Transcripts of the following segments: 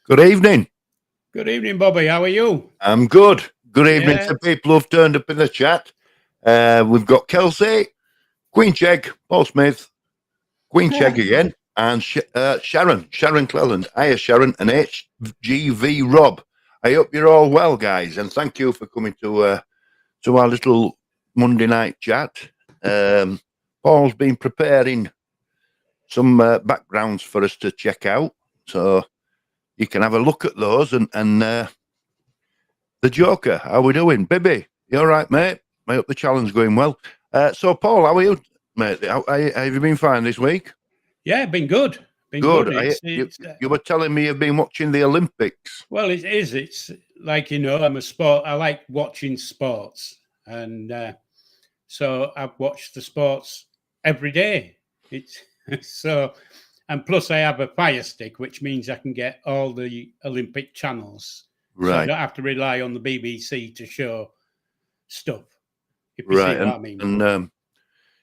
Good evening. Good evening, Bobby. How are you? I'm good. Good evening Yeah. to people who've turned up in the chat. We've got Kelsey, Queen Chegg, Paul Smith, Queen Chegg again, and Sharon Cleland. Hiya, Sharon, and HGV Rob. I hope you're all well, guys, and thank you for coming to our little Monday night chat. Paul's been preparing some backgrounds for us to check out, so you can have a look at those and the Joker, how we doing? Bibby, you all right, mate? I hope the challenge going well. So, Paul, how are you, mate? Have you been fine this week? Yeah, been good. Good. You were telling me you've been watching the Olympics. Well, it is. It's like, I'm a sport. I like watching sports. And so I've watched the sports every day. It's so, and plus I have a Fire Stick, which means I can get all the Olympic channels. Right. So I don't have to rely on the BBC to show stuff. If you Right. see what I mean. And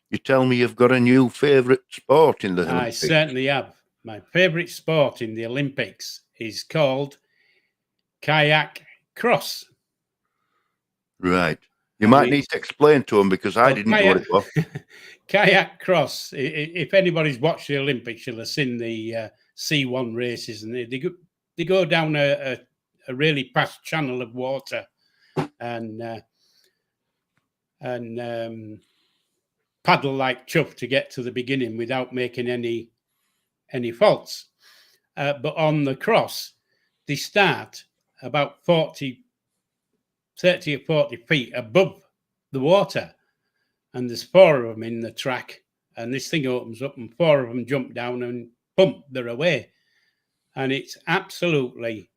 you tell me you've got a new favourite sport in the Olympics. I certainly have. My favourite sport in the Olympics is called kayak cross. Right. You might need to explain to them because I didn't know what it was. Kayak cross. If anybody's watched the Olympics, you'll have seen the C1 races, and they go down a really fast channel of water and paddle like chuff to get to the beginning without making any faults. But on the cross, they start about 30 or 40 feet above the water. And there's 4 of them in the track. And this thing opens up and 4 of them jump down and boom, they're away. And it's absolutely,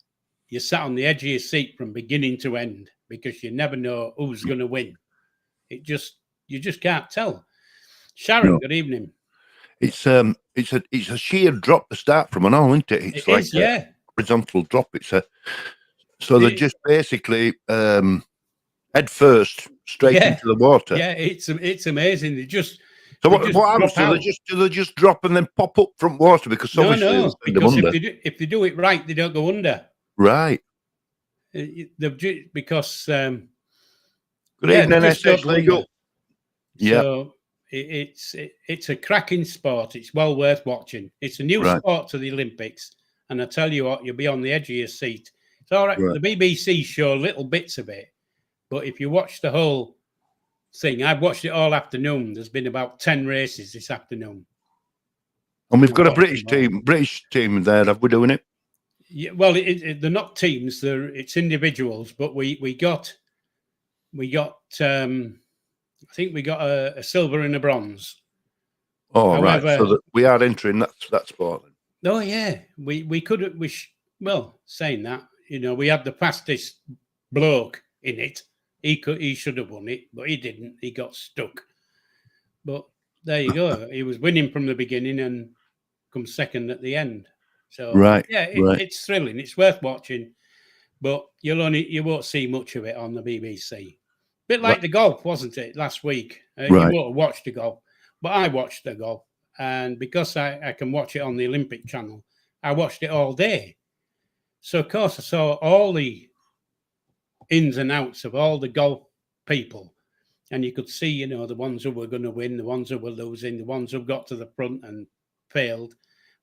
you're sat on the edge of your seat from beginning to end because you never know who's going to win. You just can't tell. Sharon, no. Good evening. It's a sheer drop to start from and all, isn't it? It's like a horizontal drop. So they're just basically head first straight into the water. Yeah, it's amazing. So what happens? Do they just drop and then pop up from water? Because obviously because if they do it right, they don't go under. Right. Because good evening, SH Legal. Yeah. So it's a cracking sport. It's well worth watching. It's a new sport to the Olympics, and I tell you what, you'll be on the edge of your seat. It's all right. The BBC show little bits of it, but if you watch the whole thing, I've watched it all afternoon. There's been about 10 races this afternoon, and we've got a British team there. Have we doing it? Yeah. Well, they're not teams. It's individuals, but we got. I think we got a silver and a bronze. Oh, however, right. So that we are entering that sport. Oh yeah, we could. Well, saying that, we had the fastest bloke in it. He should have won it, but he didn't. He got stuck. But there you go. He was winning from the beginning and come second at the end. So it's thrilling. It's worth watching, but you won't see much of it on the BBC. Bit like the golf, wasn't it, last week? You won't have watched the golf, but I watched the golf. And because I can watch it on the Olympic channel, I watched it all day. So, of course, I saw all the ins and outs of all the golf people. And you could see, the ones who were going to win, the ones who were losing, the ones who got to the front and failed.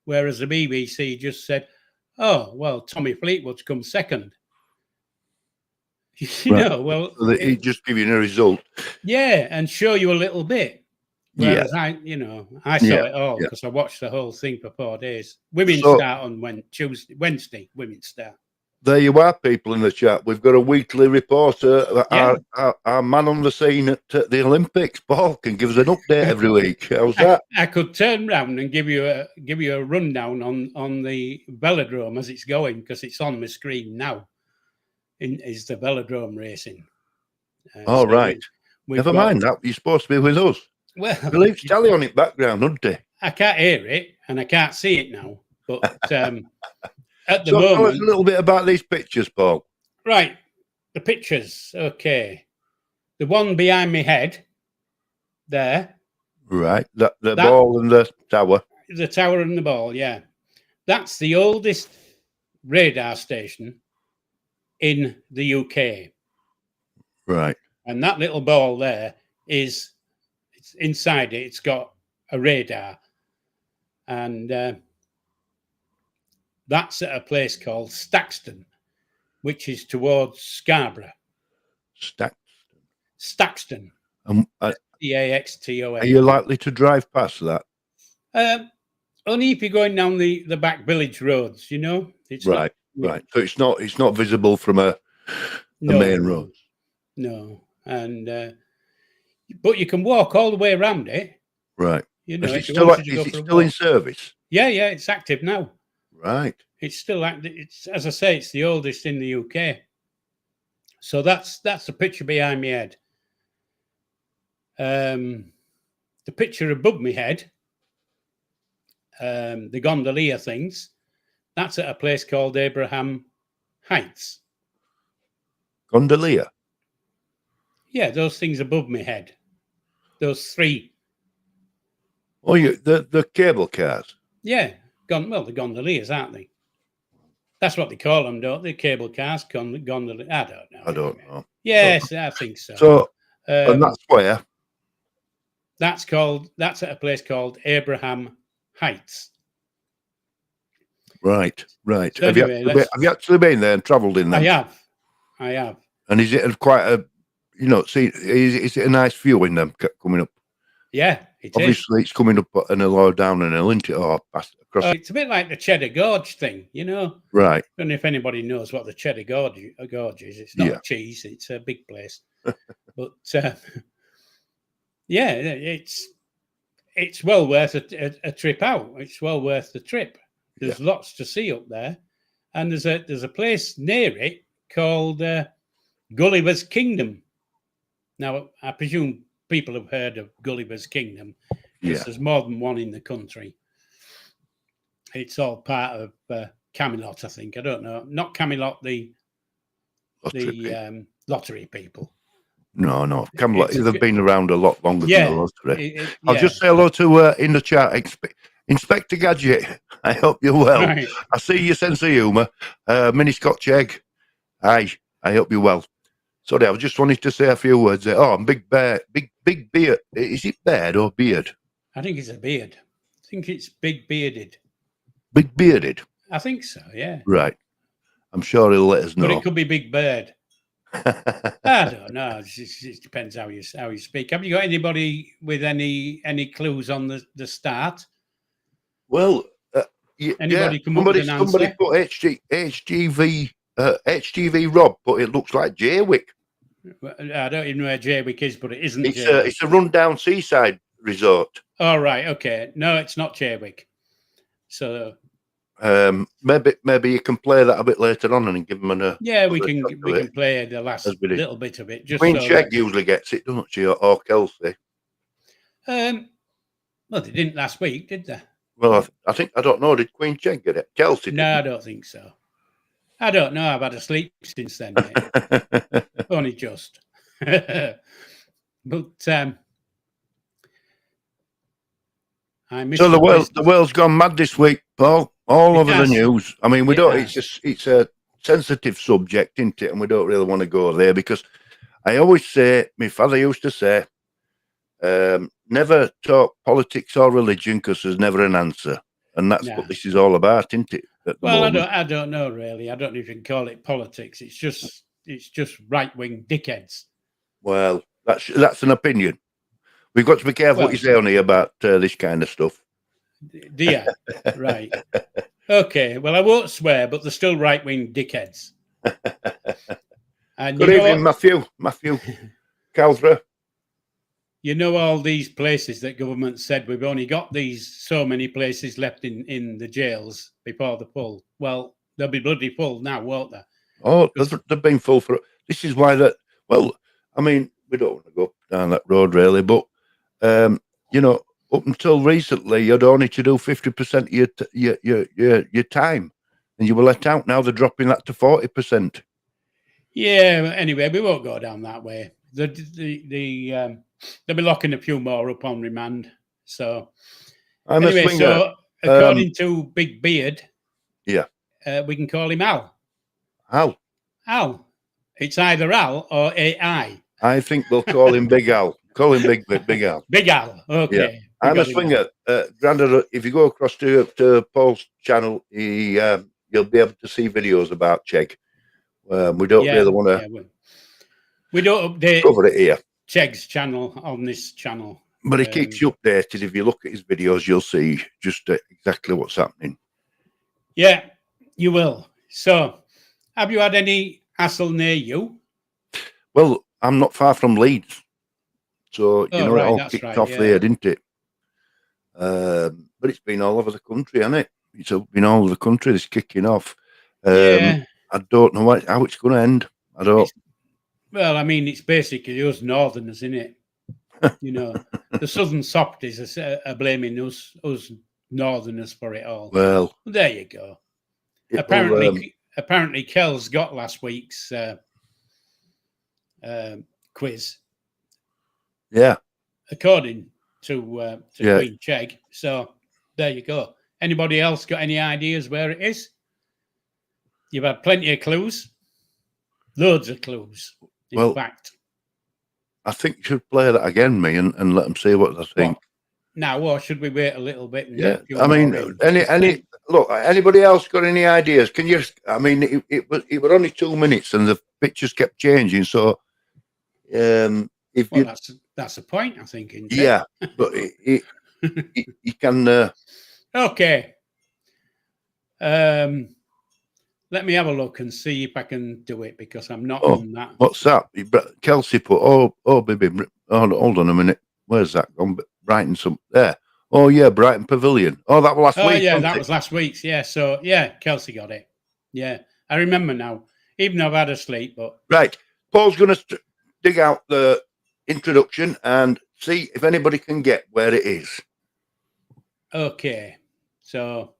Whereas the BBC just said, oh, well, Tommy Fleetwood's come second. Well, so he just give you a result. Yeah, and show you a little bit. Whereas I saw it all because I watched the whole thing for 4 days. Women start on Wednesday. Women start. There you are, people in the chat. We've got a weekly reporter, our man on the scene at the Olympics. Paul can give us an update every week. How's that? I could turn round and give you a rundown on the velodrome as it's going because it's on my screen now. Is the velodrome racing? Right. Never mind that. You're supposed to be with us. Well, he leaves telly on it background, doesn't he? I can't hear it and I can't see it now. But at the moment, tell us a little bit about these pictures, Paul. Right, the pictures. Okay, the one behind my head, there. Right, the ball and the tower. The tower and the ball. Yeah, that's the oldest radar station in the UK. Right. And that little ball there it's inside it. It's got a radar. And that's at a place called Staxton, which is towards Scarborough. Staxton. Are Staxton. you likely to drive past that? Only if you're going down the back village roads, you know. It's right. So it's not visible from a main road. No, and but you can walk all the way around it. Right. You know, is it still in service? Yeah, it's active now. Right. It's still active. It's, as I say, it's the oldest in the UK. So that's the picture behind my head. The picture above my head, the gondolier things, that's at a place called Abraham Heights. Gondolier? Yeah, those things above my head. Those three. Oh, the cable cars? Yeah. The gondoliers, aren't they? That's what they call them, don't they? Cable cars, gondoliers. I don't know. I don't know. Yes, I think so. So, and that's where? That's at a place called Abraham Heights. Right. So Have you actually been there and travelled in them? I have. And is it quite a, is it a nice view in them coming up? Yeah, Obviously, it's coming up and a low down and a hill, isn't it? Or past across. It's a bit like the Cheddar Gorge thing, you know. Right. I don't know if anybody knows what the Cheddar Gorge is. It's not a cheese; it's a big place. But yeah, it's well worth a trip out. It's well worth the trip. There's lots to see up there, and there's a place near it called Gulliver's Kingdom. Now, I presume people have heard of Gulliver's Kingdom because there's more than one in the country. It's all part of Camelot, I think. I don't know. Not Camelot, the lottery people. No. Camelot, they've been around a lot longer than the lottery. I'll just say hello to, in the chat, Inspector Gadget. I hope you're well. Right. I see your sense of humour. Mini Scotch Egg. Hi, I hope you're well. Sorry, I just wanted to say a few words there. Oh, Big Bear, big beard. Is it beard or beard? I think it's a beard. I think it's big bearded. Big bearded? I think so, yeah. Right. I'm sure he'll let us know. But it could be Big Bird. I don't know. It depends how you speak. Have you got anybody with any clues on the start? Well, anybody come up with an answer? Somebody put HGV Rob, but it looks like Jaywick. I don't even know where Jaywick is, but it isn't. It's a rundown seaside resort. Oh, right, okay. No, it's not Jaywick. So maybe you can play that a bit later on and give them a we can play the last little bit of it. Just Queen Chegg usually gets it, doesn't she, or Kelsey? Well, they didn't last week, did they? Well, I don't know. Did Queen Chegg get it? Kelsey didn't. No, I don't think so. I don't know. I've had a sleep since then. Only just. But I missed. So the world's gone mad this week, Paul. All over the news. I mean, we don't. It's a sensitive subject, isn't it? And we don't really want to go there because I always say, my father used to say, never talk politics or religion because there's never an answer, and that's what this is all about, isn't it? Well, I don't know really. I don't know if you can call it politics. It's just right-wing dickheads. Well, that's an opinion. We've got to be careful what you say on here about this kind of stuff. Do you? Right. Okay. Well, I won't swear, but they're still right-wing dickheads. And good evening, Matthew Calthra. You know all these places that government said we've only got so many places left in the jails before the full. Well, they'll be bloody full now, won't they? Oh, they've been full for. This is why that. Well, I mean, we don't want to go down that road really, but up until recently, you'd only to do 50% of your time, and you were let out. Now they're dropping that to 40%. Yeah. Anyway, we won't go down that way. They'll be locking a few more up on remand. So according to Big Beard, we can call him Al. Al. Al. It's either Al or AI. I think we'll call him Big Al. Call him Big Al. Big Al. Okay. Yeah. I'm a swinger. Grandad, if you go across to Paul's channel, you'll be able to see videos about Chegg. We don't really want to. We don't update cover it here. Chegg's channel on this channel. But he keeps you updated. If you look at his videos, you'll see just exactly what's happening. Yeah, you will. So, have you had any hassle near you? Well, I'm not far from Leeds. So, it all kicked off there, didn't it? But it's been all over the country, hasn't it? It's been all over the country, this kicking off. I don't know how it's going to end. I don't. Well, I mean, it's basically us northerners, isn't it? The southern softies are blaming us northerners for it all. Well, there you go. Apparently, Kel's got last week's quiz. Yeah. According to Queen Chegg. So there you go. Anybody else got any ideas where it is? You've had plenty of clues. Loads of clues. In fact. I think you should play that again, me, and let them see what they think. Now, or should we wait a little bit? I mean, anybody else got any ideas? Can you? I mean, it was only 2 minutes, and the pictures kept changing. So, that's the point, I think. Yeah, but you can. Okay. Let me have a look and see if I can do it, because I'm not on that. What's that? Kelsey put, baby, hold on a minute. Where's that gone? Brighton, there. Oh, yeah, Brighton Pavilion. Oh, that was last week. Oh, yeah, that was last week's. Yeah, so, Kelsey got it. Yeah, I remember now, even though I've had a sleep. But right. Paul's going to dig out the introduction and see if anybody can get where it is. Okay, so...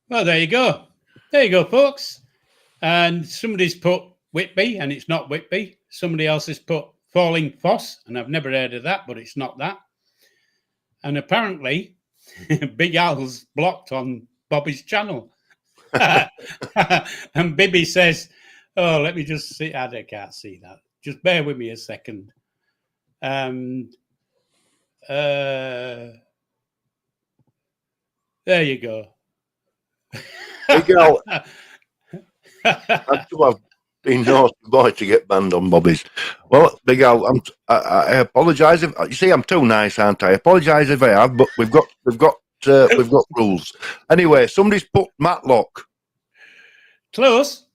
Well, there you go. There you go, folks. And somebody's put Whitby, and it's not Whitby. Somebody else has put Falling Foss, and I've never heard of that, but it's not that. And apparently, Big Al's blocked on Bobby's channel. And Bibby says, oh, let me just see. I can't see that. Just bear with me a second. And there you go. Big Al, I've been naughty boy to get banned on Bobby's. Well, Big Al, I apologise if you see I'm too nice, aren't I? I apologise if I have, but we've got rules. Anyway, somebody's put Matlock. Close.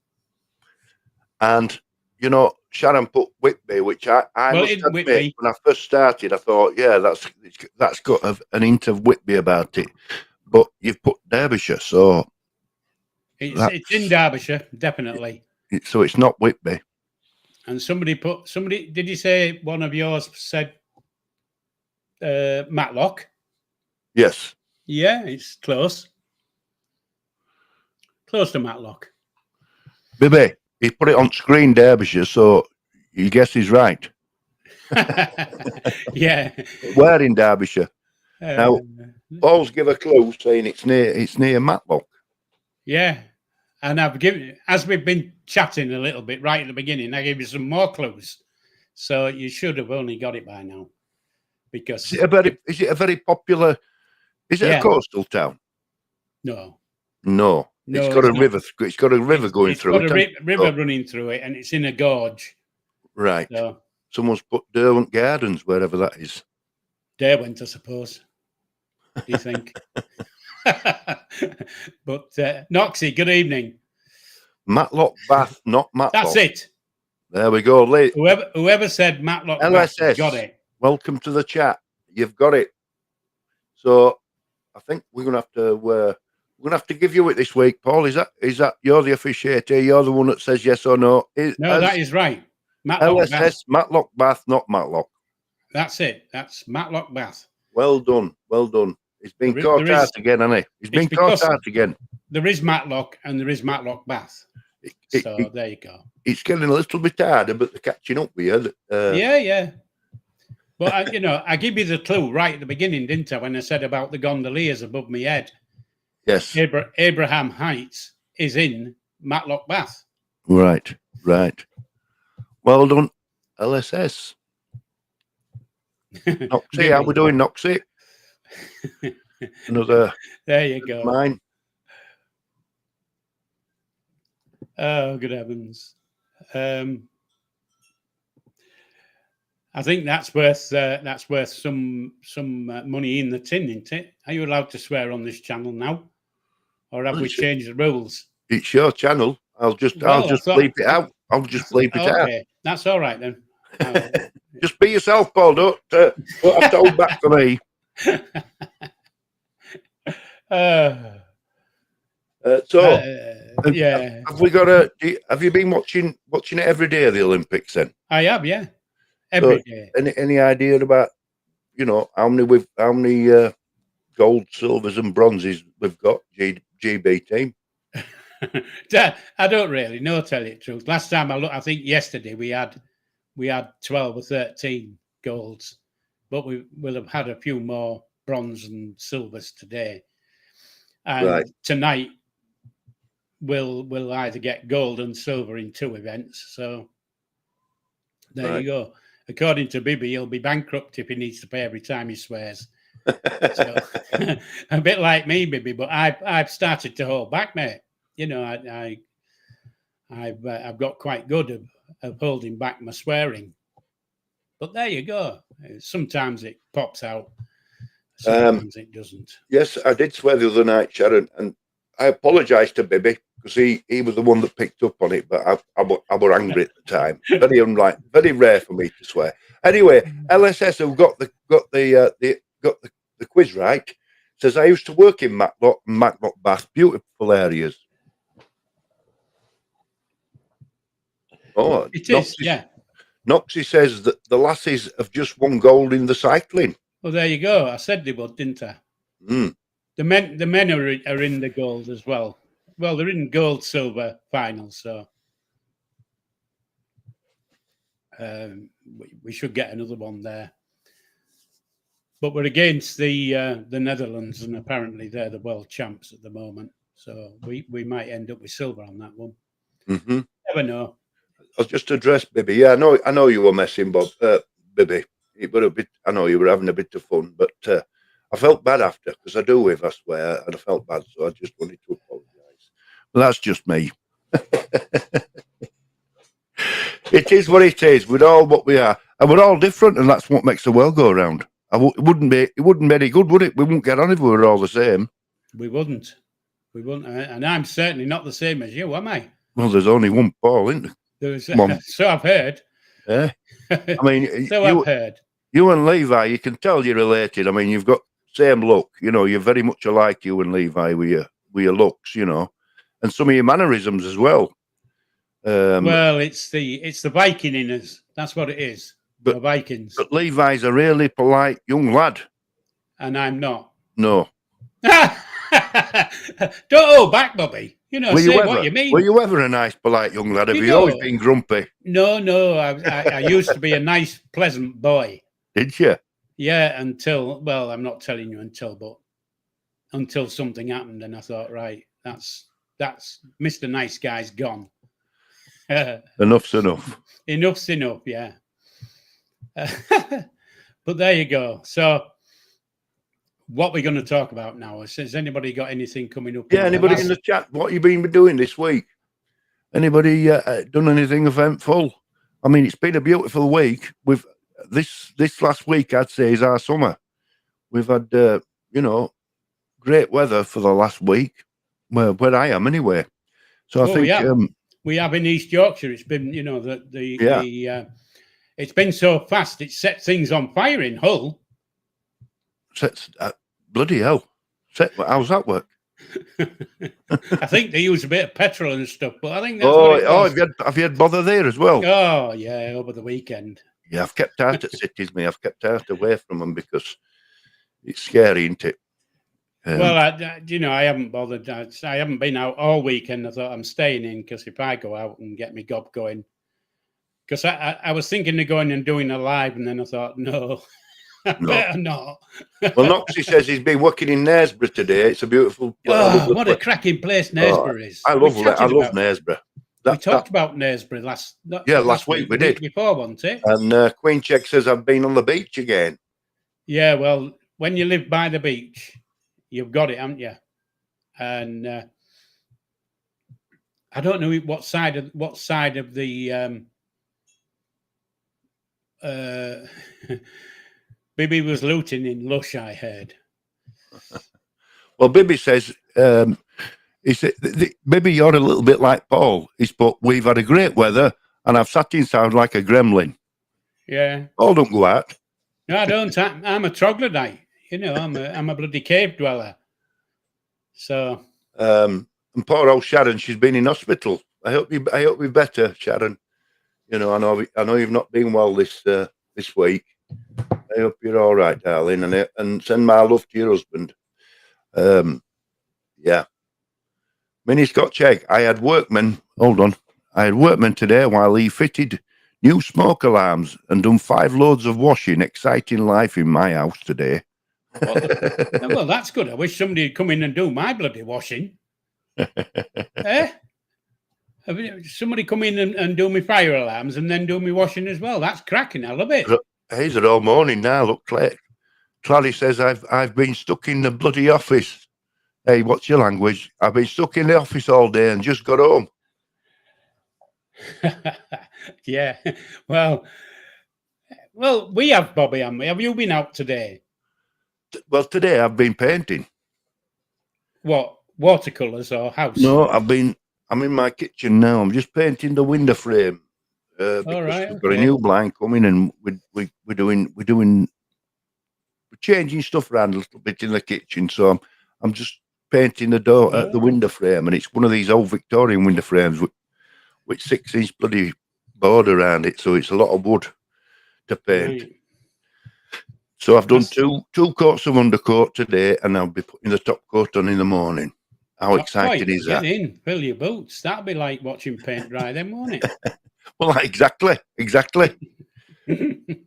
And Sharon put Whitby, which I Well, must admit, Whitby. when I first started, I thought, yeah, that's got an hint of Whitby about it. But you've put Derbyshire, so It's in Derbyshire, definitely. so it's not Whitby. And somebody did you say one of yours said Matlock? Yes. Yeah, it's close. Close to Matlock. Bibby, he put it on screen, Derbyshire, so you guess he's right. Yeah. Where in Derbyshire? Now, Paul's give a clue saying it's near Matlock. Yeah. And I've given, as we've been chatting a little bit right at the beginning, I gave you some more clues. So you should have only got it by now. Because is it a very popular, is it a coastal town? No. It's got a river. It's got a river going through it. It's got a river running through it, and it's in a gorge. Right. So, someone's put Derwent Gardens wherever that is. Derwent, I suppose. Do you think? But Noxie, good evening. Matlock Bath, not Matlock. That's it. There we go. Whoever said Matlock LSS, Bath got it. Welcome to the chat. You've got it. So I think we're gonna have to give you it this week, Paul. Is that you're the officiator? You're the one that says yes or no. No, that is right. Matlock LSS, Bath. Matlock Bath, not Matlock. That's it. That's Matlock Bath. Well done. Well done. He's been caught out again, hasn't he? He's been caught out again. There is Matlock and there is Matlock Bath. So there you go. It's getting a little bit harder, but they're catching up with you. Yeah. But I give you the clue right at the beginning, didn't I? When I said about the gondoliers above my head. Yes. Abraham Heights is in Matlock Bath. Right. Well done, LSS. Noxie, how we doing, Noxie? Another. There you go. Mine. Oh, good heavens! I think that's worth some money in the tin, isn't it? Are you allowed to swear on this channel now, or have we changed the rules? It's your channel. I'll just bleep it out. I'll just bleep it out. That's all right then. Just be yourself, Paul. Don't have to hold back for me. Yeah. Have we got have you been watching it every day of the Olympics then? I have, yeah. Every day. Any idea about how many gold, silvers, and bronzes we've got? GB team. I don't really know, tell you the truth. Last time I looked, I think yesterday we had 12 or 13 golds, but we will have had a few more bronze and silvers today. And tonight we'll either get gold and silver in 2 events. So there you go. According to Bibby, he'll be bankrupt if he needs to pay every time he swears. So, a bit like me, Bibby, but I've started to hold back, mate. I've got quite good of holding back my swearing. But there you go. Sometimes it pops out. Sometimes it doesn't. Yes, I did swear the other night, Sharon, and I apologise to Bibby because he was the one that picked up on it, but I were angry at the time. Very rare for me to swear. Anyway, LSS who got the quiz right says I used to work in Matlock Bath, beautiful areas. Oh, it is, yeah. Noxie says that the lassies have just won gold in the cycling. Well, there you go. I said they would, didn't I? Mm. The men are in the gold as well. Well, they're in gold silver finals, so we should get another one there. But we're against the Netherlands, and apparently they're the world champs at the moment. So we might end up with silver on that one. Mm-hmm. Never know. I'll just address Bibby. Yeah, I know you were messing, Bob. Bibby, I know you were having a bit of fun, but I felt bad after because I do I swear, and I felt bad, so I just wanted to apologise. But that's just me. It is what it is. We're all what we are, and we're all different, and that's what makes the world go round. It wouldn't be any good, would it? We wouldn't get on if we were all the same. We wouldn't, and I'm certainly not the same as you, am I? Well, there's only one Paul, isn't there? There's Mum. so I've heard. Yeah. I mean, So I've heard. You and Levi, you can tell you're related. I mean, you've got same look. You know, you're very much alike, you and Levi, with your looks. You know, and some of your mannerisms as well. Well, it's the Viking in us. That's what it is. But- We're Vikings, But Levi's a really polite young lad. and I'm not. No. Don't hold back, Bobby. You know, say what you mean. Were you ever a nice, polite young lad? Have you always been grumpy? No. I used to be a nice, pleasant boy. Did you? Yeah, well, I'm not telling you but until something happened, and I thought, right, that's Mr. Nice Guy's gone. Enough's enough. Enough's enough, yeah. But there you go. So, what we're going to talk about now? Has anybody got anything coming up? Yeah, anybody in the chat? What you been doing this week? Anybody done anything eventful? I mean, it's been a beautiful week. With this last week, I'd say, is our summer. We've had great weather for the last week, where I am anyway. So I think we have in East Yorkshire. It's been, it's been so fast. It set things on fire in Hull. Bloody hell! How's that work? I think they use a bit of petrol and stuff, but I think that's what it was. Have you had bother there as well? Oh yeah, over the weekend. Yeah, I've kept out at cities, me. I've kept out away from them because it's scary, isn't it? Well, I haven't bothered. I haven't been out all weekend. I thought I'm staying in because if I go out and get my gob going, because I was thinking of going and doing a live, and then I thought, no. Better not. Well, Noxie says he's been working in Knaresborough today. It's a beautiful. What a cracking place Knaresborough is. I love Knaresborough. We talked about Knaresborough last week we did. Before, wasn't it? And Queen Check says I've been on the beach again. Yeah, well, when you live by the beach, you've got it, haven't you? And I don't know what side of the Bibby was looting in Lush, I heard. Well, Bibby says, he said, Bibby, you're a little bit like Paul. But we've had a great weather, and I've sat inside like a gremlin. Yeah. Paul don't go out. No, I don't. I'm a troglodyte. You know, I'm a bloody cave dweller. So. And poor old Sharon, she's been in hospital. I hope you're better, Sharon. You know, I know you've not been well this week. I hope you're all right, darling, and send my love to your husband. Yeah. Mini Scotch egg. I had workmen today while he fitted new smoke alarms and done 5 loads of washing. Exciting life in my house today. Well, that's good. I wish somebody would come in and do my bloody washing. Somebody come in and do me fire alarms and then do me washing as well. That's cracking. I love it. He's at all morning now. Look, Clary says I've been stuck in the bloody office. Hey, what's your language? I've been stuck in the office all day and just got home. Yeah. Well, we have, Bobby, haven't we? Have you been out today? Well, today I've been painting. What, watercolours or house? No, I'm in my kitchen now. I'm just painting the window frame. Because we've got a new blind coming, and we're changing stuff around a little bit in the kitchen. So I'm just painting the door, the window frame, and it's one of these old Victorian window frames with 6-inch bloody board around it. So it's a lot of wood to paint. Right. So I've done two coats of undercoat today, and I'll be putting the top coat on in the morning. How exciting is that? Get in, fill your boots. That'll be like watching paint dry then, won't it? Well, exactly. Exactly. You'll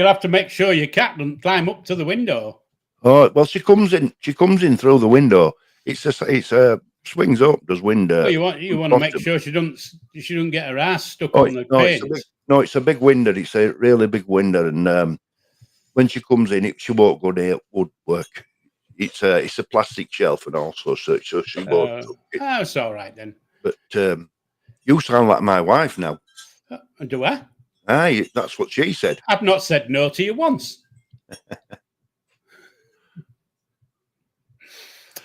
have to make sure your cat doesn't climb up to the window. Oh, well, she comes in through the window. It's a swings up, does window. Well, you want to make sure she doesn't get her ass stuck on the paint. It's a big window. It's a really big window, and when she comes in, she won't go near woodwork. It's a plastic shelf and also so she won't. That's all right then. But you sound like my wife now. Do I? Aye, that's what she said. I've not said no to you once.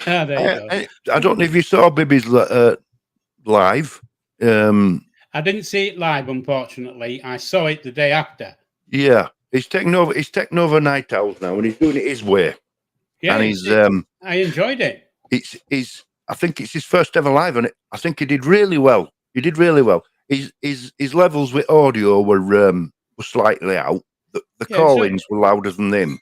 There you go. I don't know if you saw Bibby's live I didn't see it live, unfortunately. I saw it the day after. Yeah, he's taking over. He's taking over Night Owls now, and he's doing it his way. Yeah, And he's I enjoyed it. It's I think it's his first ever live, and I think he did really well. He did really well. His levels with audio were slightly out. The call-ins were louder than him.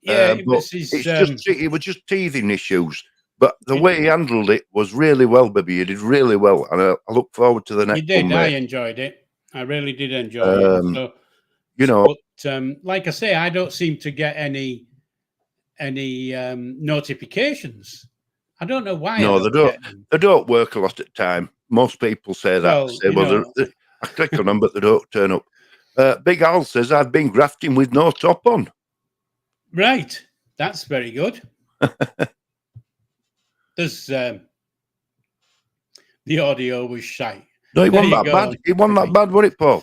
Yeah, but it was just teething issues. But the way he handled it was really well, baby. He did really well, and I look forward to the next one. You did. I enjoyed it. I really did enjoy it. So, you know, but like I say, I don't seem to get any notifications. I don't know why. No, they don't work a lot at time. Most people say that. I click on them, but they don't turn up. Big Al says, I've been grafting with no top on. Right. That's very good. There's the audio was shy. No, it wasn't that bad. It wasn't that bad, was it, Paul?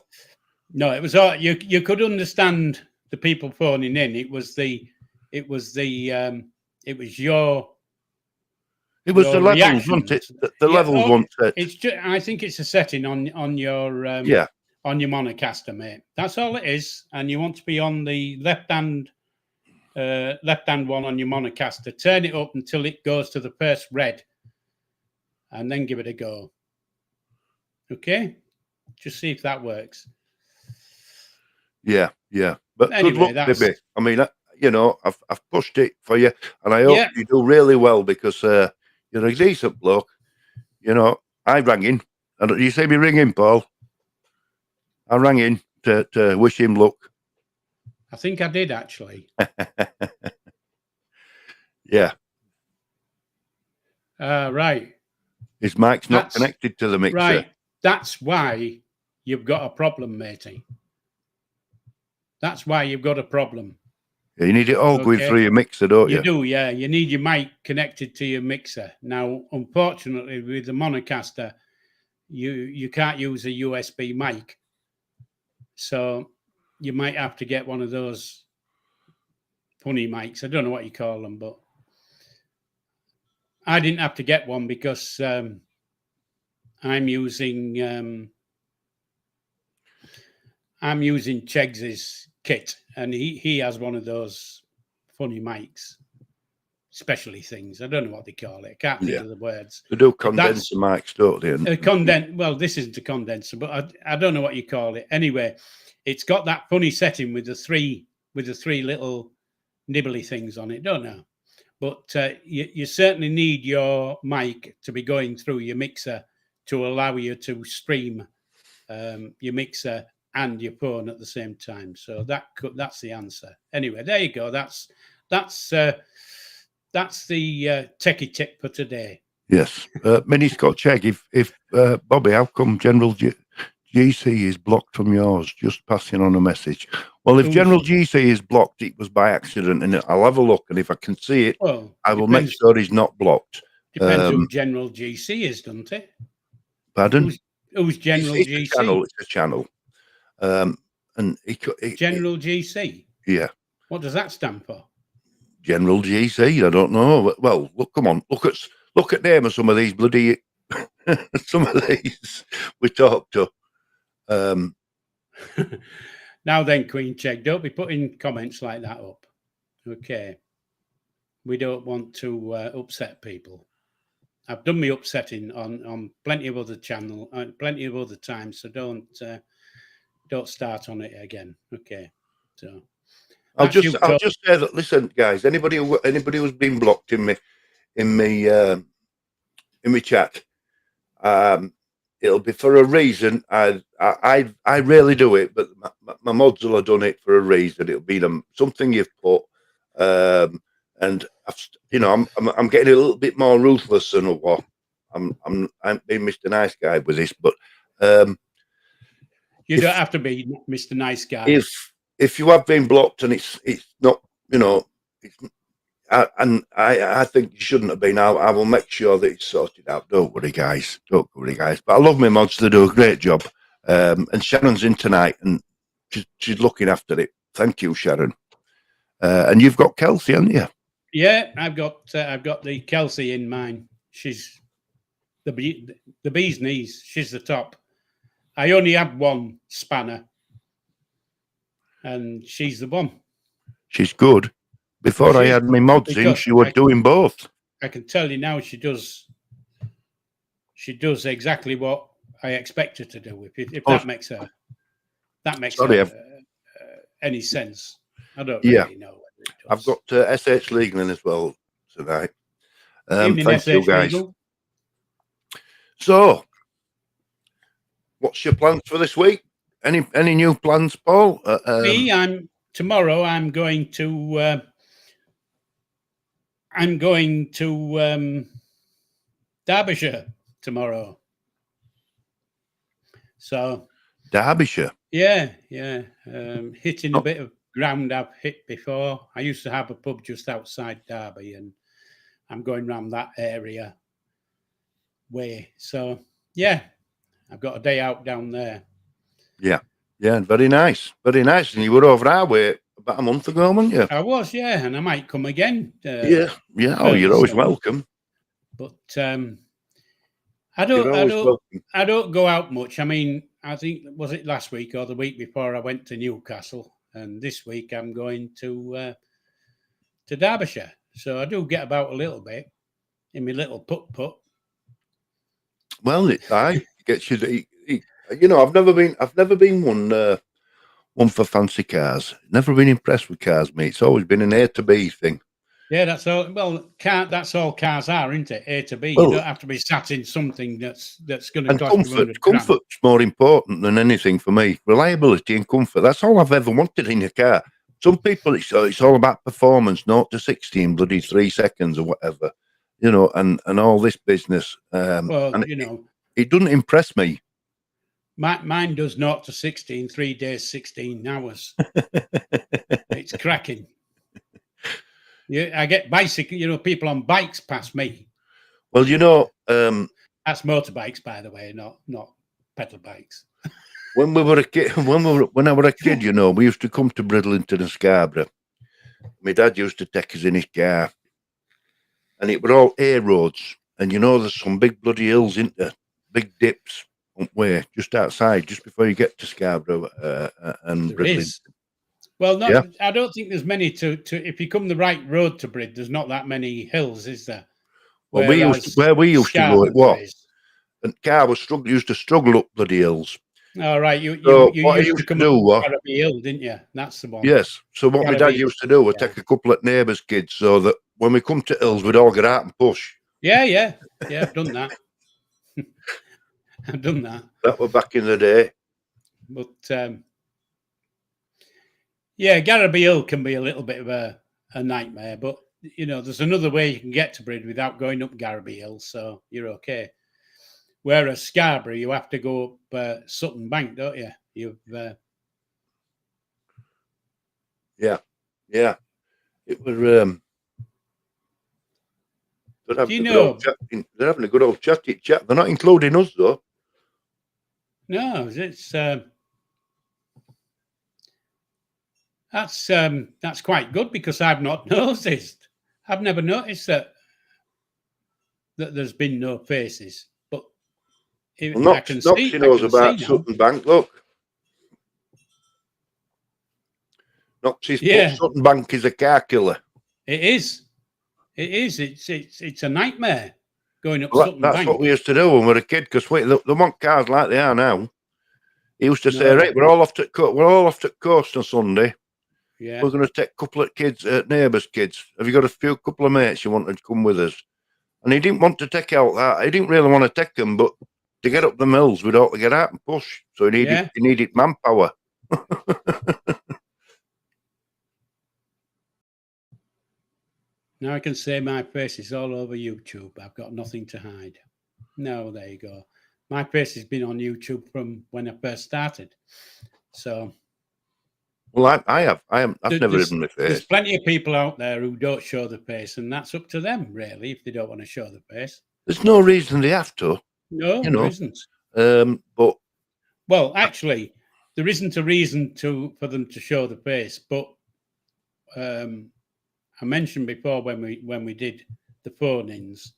No, it was you could understand the people phoning in. It was the levels, wasn't it? The levels weren't set. It's just, I think it's a setting on your on your Monocaster, mate. That's all it is. And you want to be on the left hand one on your Monocaster. Turn it up until it goes to the first red, and then give it a go. Okay, just see if that works. Yeah. But anyway, good luck, baby. I mean, I've pushed it for you, and I hope you do really well because you're a decent bloke. I rang in. You see me ring in, Paul? I rang in to wish him luck. I think I did, actually. Yeah. Right. His mic's not connected to the mixer. Right. That's why you've got a problem, matey. That's why you've got a problem. Yeah, you need it all going through your mixer, don't you? You do, yeah. You need your mic connected to your mixer. Now, unfortunately, with the Monocaster, you can't use a USB mic. So you might have to get one of those funny mics. I don't know what you call them, but I didn't have to get one because I'm using Cheggs's kit, and he has one of those funny mics, specially things. I don't know what they call it. I can't think of the words. They do condenser mics, don't they? Well, this isn't a condenser, but I don't know what you call it. Anyway, it's got that funny setting with the three little nibbly things on it. Don't know, but you certainly need your mic to be going through your mixer to allow you to stream your mixer and your phone at the same time. So that's the answer. Anyway, there you go. That's the techie tip for today. Yes. Mini Scott Chegg, if Bobby, how come General GC is blocked from yours? Just passing on a message. Well, if General GC is blocked, it was by accident, and I'll have a look, and if I can see it, I will make sure he's not blocked. Depends who General GC is, doesn't it? Pardon? Who's General GC? It's a channel. And General GC. Yeah. What does that stand for? General GC. I don't know. Well, look, come on, look at name of some of these bloody some of these we talked to. Now then, Queen Chegg, don't be putting comments like that up. Okay. We don't want to upset people. I've done me upsetting on plenty of other channel, plenty of other times. So don't start on it again. Okay. So I'll just say that. Listen, guys. Anybody who's been blocked in my chat, it'll be for a reason. I rarely do it, but my mods will have done it for a reason. It'll be something you've put, and I'm getting a little bit more ruthless than what I'm being Mr. Nice Guy with this, but you don't have to be Mr. Nice Guy. If you have been blocked and it's not, I think you shouldn't have been. I will make sure that it's sorted out. Don't worry, guys. But I love my mods. They do a great job. And Sharon's in tonight, and she's looking after it. Thank you, Sharon. And you've got Kelsey, haven't you? Yeah, I've got the Kelsey in mine. She's the bee's knees. She's the top. I only had one spanner, and she's the one. She's good. Before I had my mods in, she was doing both. I can tell you now, she does. She does exactly what I expect her to do. If that makes her any sense. I don't really know whether it does. I've got SH Legal as well tonight. Evening, thank SH you, guys. Legal. So, what's your plans for this week? Any new plans, Paul? Me, tomorrow. I'm going to Derbyshire tomorrow. So Derbyshire. Yeah. Hitting a bit of ground I've hit before. I used to have a pub just outside Derby, and I'm going around that area way. So yeah, I've got a day out down there. Yeah, very nice. And you were over our way about a month ago, weren't you? I was, yeah, and I might come again. Yeah. Oh, you're always welcome. But I don't go out much. I mean, I think, was it last week or the week before, I went to Newcastle, and this week I'm going to Derbyshire. So I do get about a little bit in my little putt. Well, I get you. I've never been one for fancy cars. Never been impressed with cars, mate. It's always been an A to B thing. Yeah, that's all. Well, that's all cars are, isn't it? A to B. You don't have to be sat in something that's going to cost you 100 grand. Comfort's more important than anything for me. Reliability and comfort. That's all I've ever wanted in a car. Some people, it's all about performance, 0 to 60 in bloody 3 seconds or whatever, and all this business. It doesn't impress me. Mine does 0 to 60 in 3 days, 16 hours. It's cracking. Yeah, I get people on bikes past me. Well, that's motorbikes, by the way, not pedal bikes. When I were a kid, we used to come to Bridlington and Scarborough. My dad used to take us in his car, and it were all A roads. And there's some big bloody hills, isn't there? Big dips way just outside, just before you get to Scarborough and there Bridlington. Is. Well, I don't think there's many to if you come the right road to Brid, there's not that many hills, is there? Well, where we used to go, it was. And car used to struggle up bloody hills. All right, you used to come up Garraby Hill, didn't you? That's the one. Yes. So what my dad used to do was take a couple of neighbours' kids, so that when we come to hills, we'd all get out and push. Yeah. I've done that. I've done that. That was back in the day. But Garraby Hill can be a little bit of a nightmare, but there's another way you can get to Brid without going up Garraby Hill, so you're okay. Whereas Scarborough, you have to go up Sutton Bank, don't you? Yeah. It was. They're having a good old chat. They're not including us though. No, it's that's quite good because I've not noticed. I've never noticed that there's been no faces. But I can see. Noxie knows about Sutton Bank. Look, Noxie's Sutton Bank is a car killer. It is. It's a nightmare going up Sutton Bank. That's what we used to do when we were a kid. Because they want cars like they are now. He used to say, "Right, we're all off to coast on Sunday. Yeah, we're going to take a couple of kids, neighbours' kids. Have you got couple of mates you want to come with us?" And he didn't want to take out that. He didn't really want to take them, but to get up the mills, we'd ought to get out and push. So he needed manpower. Now I can say my face is all over YouTube. I've got nothing to hide. No, there you go. My face has been on YouTube from when I first started. So, well, I have. I've never hidden my face. There's plenty of people out there who don't show the face, and that's up to them, really, if they don't want to show the face. There's no reason they have to. No, there isn't. Well, actually, there isn't a reason for them to show the face. But I mentioned before when we did the phone-ins,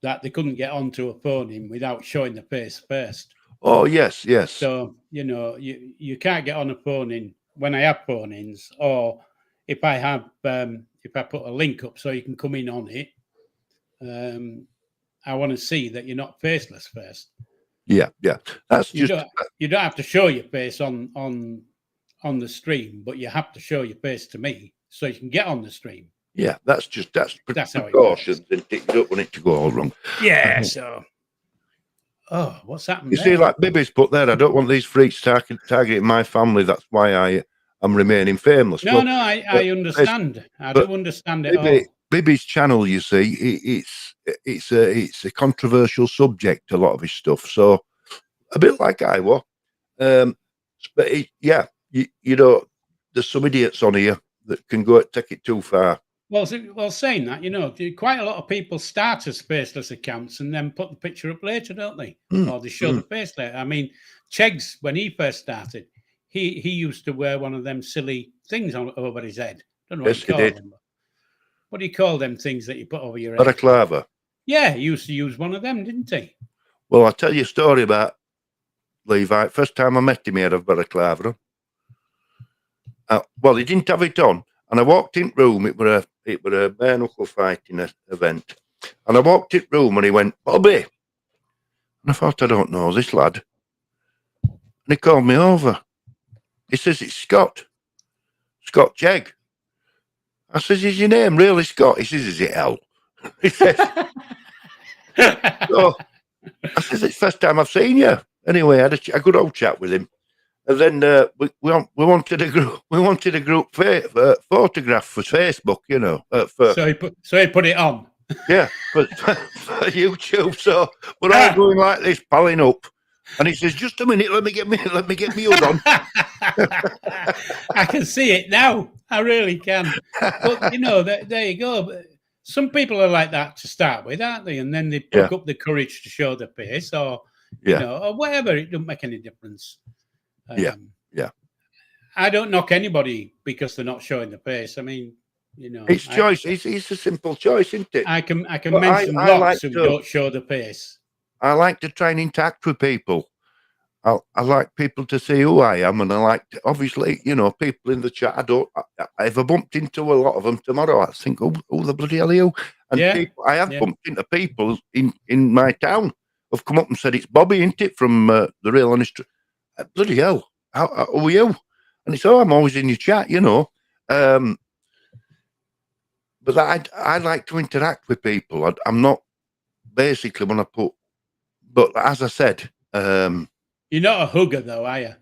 that they couldn't get onto a phone-in without showing the face first. Oh, yes, yes. So, you can't get on a phone-in when I have phone-ins, or if I have, if I put a link up so you can come in on it, I want to see that you're not faceless first. Yeah. That's You just... don't have to show your face on the stream, but you have to show your face to me so you can get on the stream. Yeah, that's how it precautions, and you don't want it to go all wrong. Yeah. So, what's happened? You see, like Bibby's put there, I don't want these freaks targeting my family. That's why I am remaining famous. No, I understand. I do understand it all. Bibby's channel, you see, it's a controversial subject, a lot of his stuff. So a bit like I was, but there's some idiots on here that can take it too far. Well, saying that, quite a lot of people start as faceless accounts and then put the picture up later, don't they? Or they show the face later. I mean, Chegs, when he first started, he used to wear one of them silly things over his head. Don't know what he called them. What do you call them things that you put over your head? Balaclava. Yeah, he used to use one of them, didn't he? Well, I'll tell you a story about Levi. First time I met him, he had a balaclava on. Well, he didn't have it on. And I walked in room, it were a bare knuckle fighting event. And I walked in room and he went, Bobby. And I thought, I don't know this lad. And he called me over. He says, it's Scott Jeg. I says, is your name really Scott? He says, is it L? He says, so I says, it's the first time I've seen you. Anyway, I had a good old chat with him. And then we wanted a group photograph for Facebook, So he put it on. Yeah, for YouTube. So we're all going like this, palling up. And he says, "Just a minute, let me get me hood on." I can see it now. I really can. But there you go. Some people are like that to start with, aren't they? And then they pick up the courage to show the face, or or whatever. It don't make any difference. Yeah. I don't knock anybody because they're not showing the face. I mean, it's choice. It's a simple choice, isn't it? I can mention lots who don't show the face. I like to try and interact with people. I like people to see who I am, and I like to, obviously, people in the chat. If I bumped into a lot of them tomorrow, I think, who the bloody hell are you? And I have bumped into people in my town who've come up and said, it's Bobby, isn't it, from The Real Honest. Bloody hell, how are you? And it's, I'm always in your chat, But I like to interact with people. I'm not basically when I put, but as I said, you're not a hugger though, are you?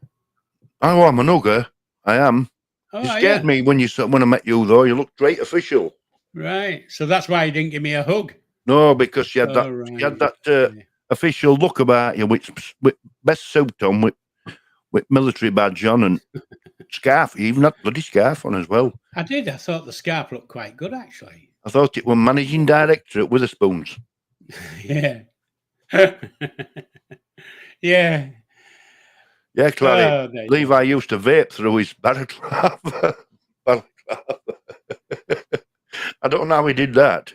Oh, I'm a hugger. I am. Oh, you scared me when I met you though. You looked great official. Right. So that's why you didn't give me a hug. No, because you had that official look about you, which with best suit on with military badge on and scarf, even that bloody scarf on as well. I did. I thought the scarf looked quite good, actually. I thought it was managing director at Witherspoons. Yeah. Yeah. Yeah, Clary. Levi used to vape through his balaclava. I don't know how he did that.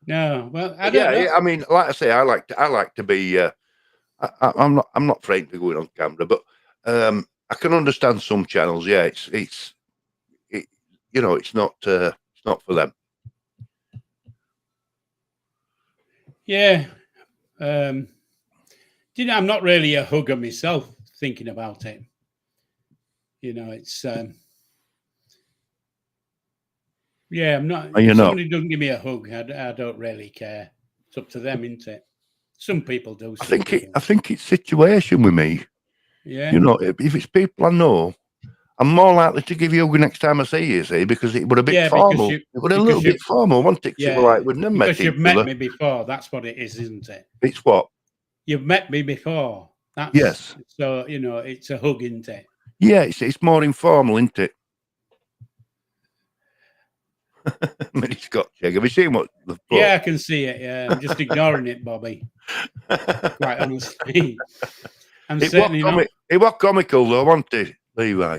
No, well, I don't know. Yeah, I mean, like I say, I like to be. I'm not frightened to go in on camera, but I can understand some channels. Yeah, it's not for them. Yeah, I'm not really a hugger myself. Thinking about it, it's. Yeah, I'm not. If somebody doesn't give me a hug, I don't really care. It's up to them, isn't it? Some people do. I think it's situation with me. Yeah. If it's people I know, I'm more likely to give you a hug next time I see you, see, because it would a bit formal. It would a little bit formal, wasn't it? Yeah. Like we've never met because you've met me before. That's what it is, isn't it? It's what? You've met me before. Yes. So it's a hug, isn't it? Yeah, it's more informal, isn't it? Mini Scott Check. Have you seen what the Yeah, I can see it. Yeah, I'm just ignoring it, Bobby. Quite honestly, it was comical though, wasn't it, Levi?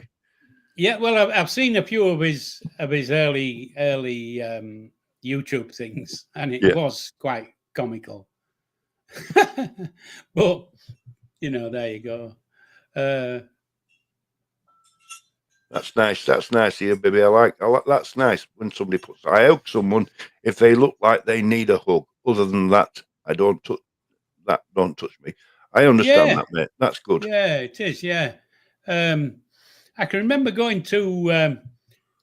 Yeah, well, I've seen a few of his early YouTube things, and it Yeah. was quite comical. But there you go. That's nice. That's nice here, baby. I like. That's nice when somebody puts. I hug someone if they look like they need a hug. Other than that, I don't touch. That don't touch me. I understand Yeah, that, mate. That's good. yeah, it is. Yeah, I can remember going to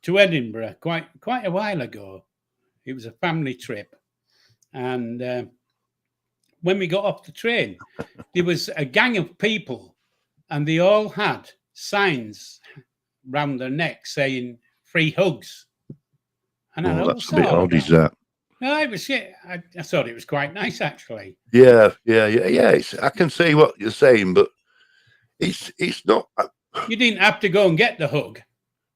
Edinburgh quite a while ago. It was a family trip, and when we got off the train, there was a gang of people, and they all had signs round their neck saying "free hugs." And I Oh, thought, that's what's a bit all odd, is about? that? No, it was shit. I thought it was quite nice, actually. Yeah. I can see what you're saying, but it's not. You didn't have to go and get the hug.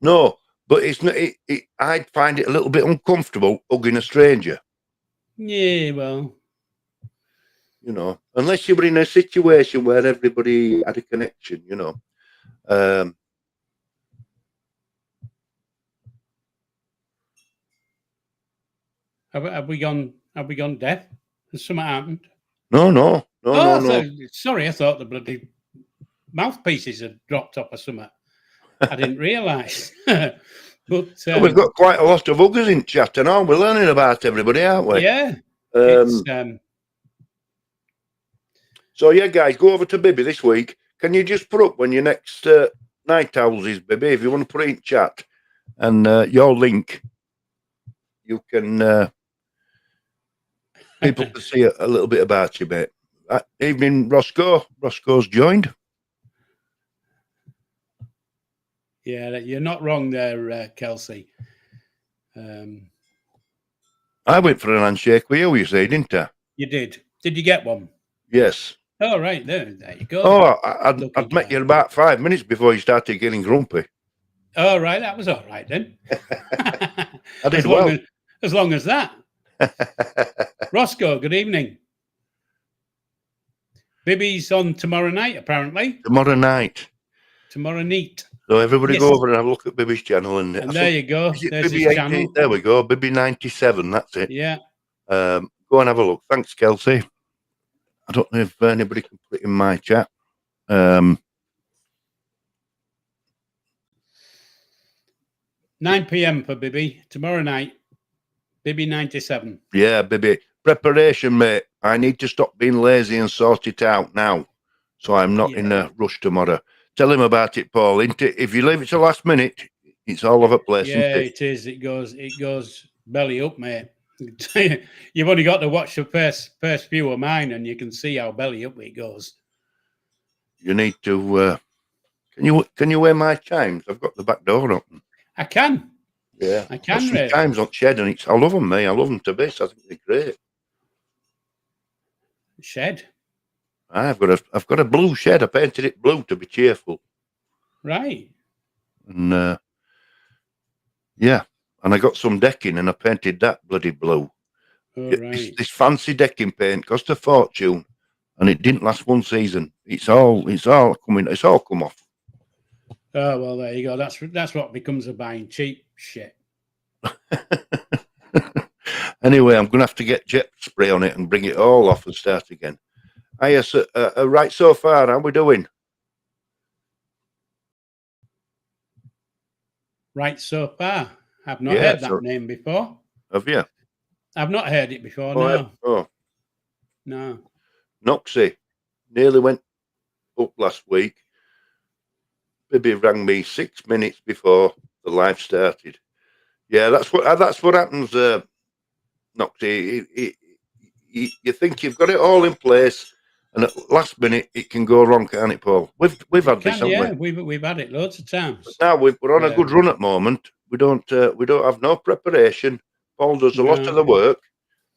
No, but it's not. I'd find it a little bit uncomfortable hugging a stranger. Yeah, well, Unless you were in a situation where everybody had a connection. have we gone? Have we gone deaf? Has something happened? No. So, sorry, I thought the bloody mouthpieces had dropped off or something. I didn't realise. But We've got quite a lot of huggers in chat, and we're learning about everybody, aren't we? yeah, it's So yeah, guys, go over to Bibby this week. Can you just put up when your next night owls is, Bibby? If you want to put it in chat, and your link, you can people can see a little bit about you, mate. Evening, Roscoe. Roscoe's joined. yeah, you're not wrong there, Kelsey. I went for an handshake with you say, didn't I? You did. Did you get one? Yes. Oh, right. There you go. Oh, I'd met you in about 5 minutes before you started getting grumpy. Oh, right. That was all right then. I did well. As long as that. Roscoe, good evening. Bibby's on tomorrow night, apparently. Tomorrow night. Tomorrow night. So everybody go over and have a look at Bibby's channel. And there you go. There's Bibby his channel. There we go. Bibby 97. That's it. Yeah. Go and have a look. Thanks, Kelsey. I don't know if anybody can put it in my chat. 9 p.m. for Bibby tomorrow night. Bibby 97. Yeah, Bibby. Preparation, mate. I need to stop being lazy and sort it out now. So I'm not in a rush tomorrow. Tell him about it, Paul. If you leave it to last minute, it's all over the place. Yeah, it is. It goes belly up, mate. You've only got to watch the first few of mine, and you can see how belly up it goes. You need to. Can you wear my chimes? I've got the back door open. I can. Yeah, I can. Some chimes on shed, and I love them, mate. I love them to bits. I think they're great. Shed. I've got a blue shed. I painted it blue to be cheerful. Right. And yeah, and I got some decking, and I painted that bloody blue. Oh, right. This fancy decking paint cost a fortune, and it didn't last one season. It's all come off. Oh well, there you go. That's what becomes of buying cheap shit. Anyway, I'm gonna have to get jet spray on it and bring it all off and start again. Yes, right so far. How we doing? Right so far. I've not heard that name before. Have you? I've not heard it before. No. No. Noxie nearly went up last week. Bibby rang me 6 minutes before the live started. Yeah, that's what happens. Noxie, you think you've got it all in place, and at last minute it can go wrong, can't it, Paul? We've had this, haven't we? We've had it loads of times. But now we're on a good run at the moment. We don't have no preparation. Paul does a lot of the work.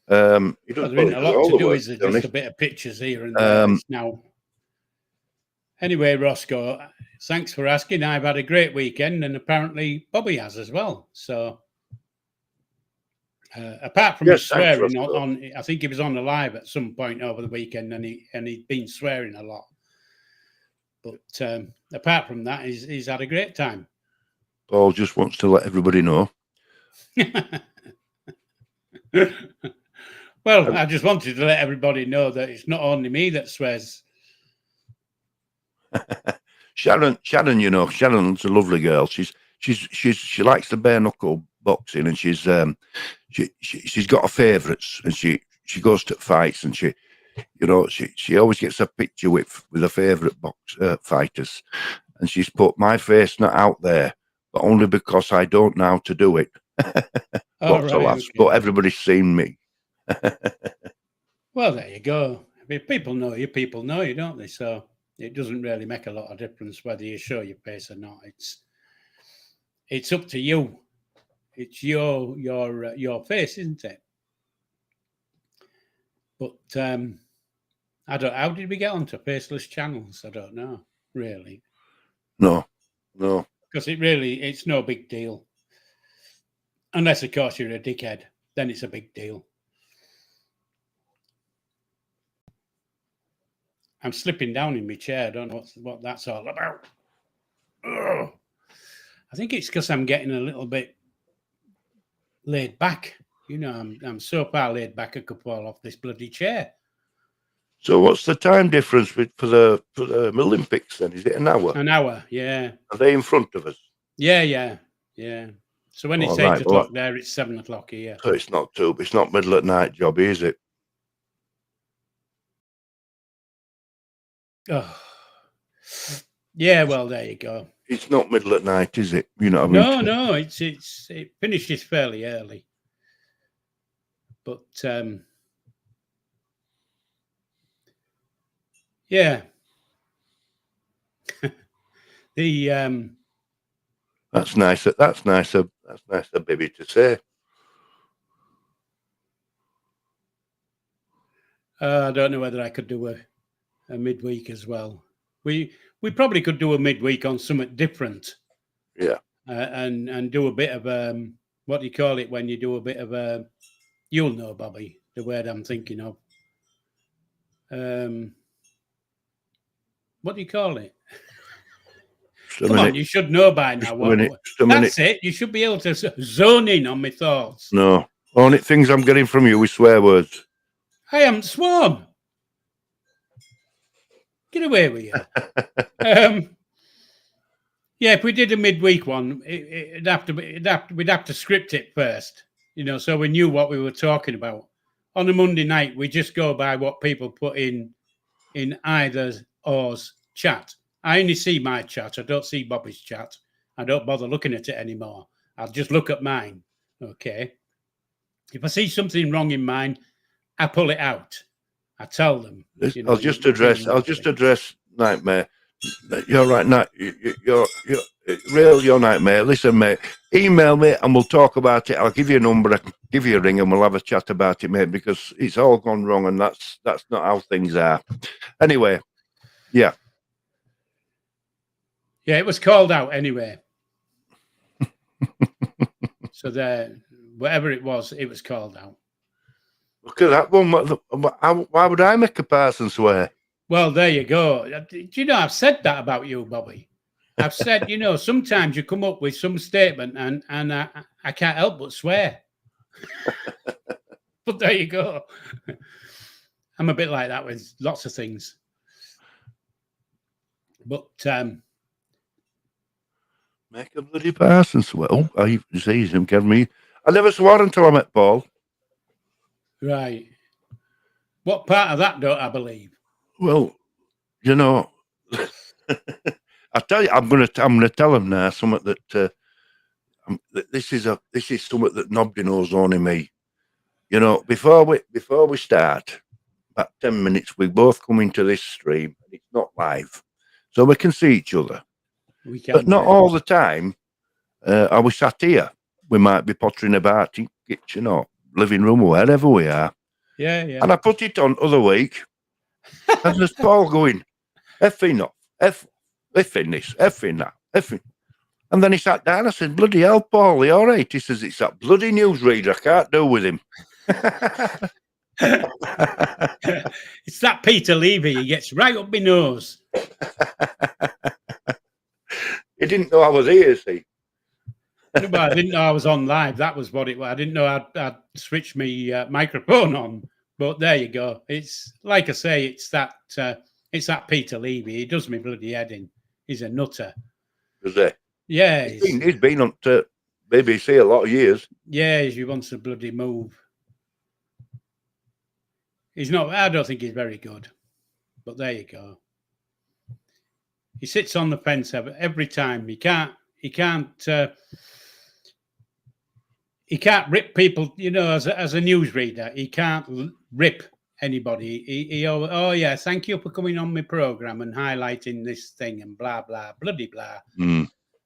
He does a lot to do. Is just a bit of pictures here and there now. Anyway, Roscoe, thanks for asking. I've had a great weekend, and apparently Bobby has as well. So, apart from his swearing on, I think he was on the live at some point over the weekend, and he'd been swearing a lot. But apart from that, he's had a great time. Paul just wants to let everybody know. Well, I just wanted to let everybody know that it's not only me that swears. Sharon, you know, Sharon's a lovely girl. She likes the bare knuckle boxing, and she's got her favourites, and she goes to fights, and she always gets a picture with her favourite fighters, and she's put my face not out there, but only because I don't know how to do it. Lots of laughs, but everybody's seen me. Well, there you go. I mean, people know you, don't they? So it doesn't really make a lot of difference whether you show your face or not. It's up to you. It's your face, isn't it? But I don't. How did we get onto faceless channels? I don't know, really. No. Because it's no big deal. Unless, of course, you're a dickhead. Then it's a big deal. I'm slipping down in my chair. I don't know what that's all about. Ugh. I think it's because I'm getting a little bit laid back. You know, I'm so far laid back I could fall off this bloody chair. So what's the time difference for the Olympics then? Is it an hour? An hour, yeah. Are they in front of us? Yeah. So when it's 8 o'clock there, it's 7 o'clock here. So it's not middle of night job, is it? Oh. Yeah, well, there you go. It's not middle at night, is it? You know what I mean? No, it finishes fairly early. But yeah. That's nice. That's nice of Bibby to say. I don't know whether I could do a midweek as well. We probably could do a midweek on something different. Yeah. And do a bit of what do you call it when you do a bit of you'll know, Bobby, the word I'm thinking of. What do you call it? Come on, you should know by now. That's it. You should be able to zone in on my thoughts. No. Only things I'm getting from you is swear words. I haven't sworn. Get away with you. Yeah, if we did a midweek one, we'd have to script it first, you know, so we knew what we were talking about. On a Monday night, we just go by what people put in either or's chat. I only see my chat. I don't see Bobby's chat. I don't bother looking at it anymore. I'll just look at mine. Okay. If I see something wrong in mine, I pull it out. I tell them. You know, I'll just address Nightmare. You're right, you're Nightmare. Listen, mate, email me and we'll talk about it. I'll give you a number, I can give you a ring and we'll have a chat about it, mate, because it's all gone wrong and that's not how things are. Anyway, yeah. Yeah, it was called out anyway. So there, whatever it was called out. Look at that one. Why would I make a person swear? Well, there you go. Do you know, I've said that about you, Bobby. I've said, you know, sometimes you come up with some statement and I can't help but swear. But there you go. I'm a bit like that with lots of things. But make a bloody person swear. Oh, I see him giving me. I never swore until I met Paul. Right. What part of that don't I believe? Well, you know, I tell you, I'm gonna tell him now something that this is something that nobody knows, only me. You know, before we start, about 10 minutes, we both come into this stream. It's not live, so we can see each other. We can, but not all the time. Are we sat here? We might be pottering about in kitchen or living room or wherever we are. Yeah. And I put it on other week, and there's Paul going, effing off, effing this, effing that, effing. And then he sat down. I said, bloody hell, Paul, are you all right? He says, it's that bloody newsreader. I can't do with him. It's that Peter Levy. He gets right up my nose. He didn't know I was here, see. But I didn't know I was on live. That was what it was. I didn't know I'd switched my microphone on. But there you go. It's like I say, it's that Peter Levy. He does me bloody head in. He's a nutter. Is it? Yeah, He's been on to BBC a lot of years. Yeah, he wants to bloody move. He's not. I don't think he's very good. But there you go. He sits on the fence every time. He can't rip people, as a newsreader. He can't rip anybody. He oh yeah, thank you for coming on my program and highlighting this thing and blah blah bloody blah.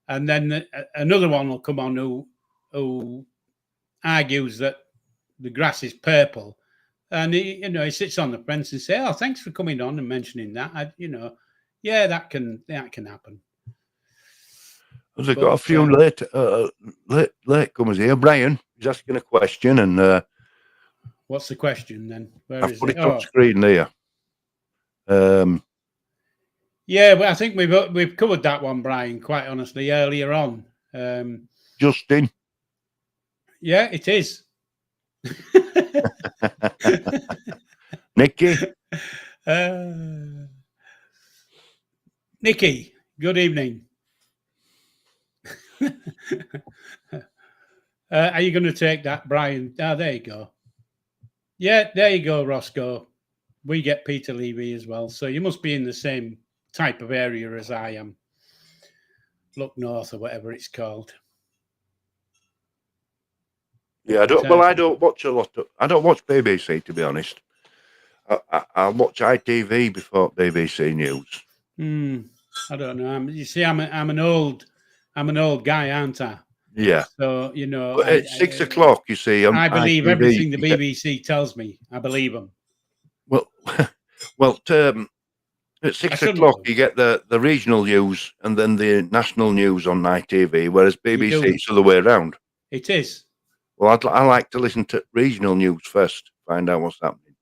And then another one will come on who argues that the grass is purple, and he sits on the fence and say, "Oh, thanks for coming on and mentioning that." Yeah, that can happen. They've got a few late comers here. Brian is asking a question, and what's the question then? Where I've is put it? it on screen there. Yeah, well, I think we've covered that one, Brian. Quite honestly, earlier on. Justin. Yeah, it is. Nikki. Nikki, good evening. Are you going to take that, Brian? There you go. Yeah, there you go, Roscoe. We get Peter Levy as well. So you must be in the same type of area as I am. Look North or whatever it's called. Yeah, I don't watch a lot of. I don't watch BBC, to be honest. I watch ITV before BBC News. I don't know. You see, I'm an old guy, aren't I? Yeah. So but at 6 o'clock, you see, I believe ITV, everything the BBC tells me. I believe them. Well, at 6 o'clock you get the regional news and then the national news on ITV, whereas BBC it's the other way around. It is. Well, I like to listen to regional news first, find out what's happening.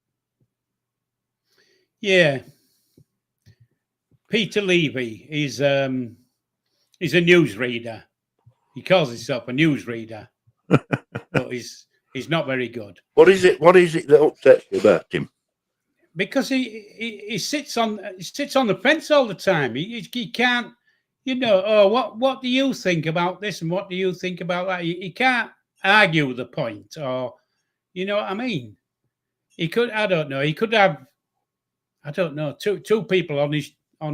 Yeah. Peter Levy is a newsreader. He calls himself a newsreader, but he's not very good. What is it that upsets you about him? Because he sits on the fence all the time. He can't, what do you think about this and what do you think about that? He can't argue the point, or you know what I mean. He could. I don't know. He could have. I don't know. Two people on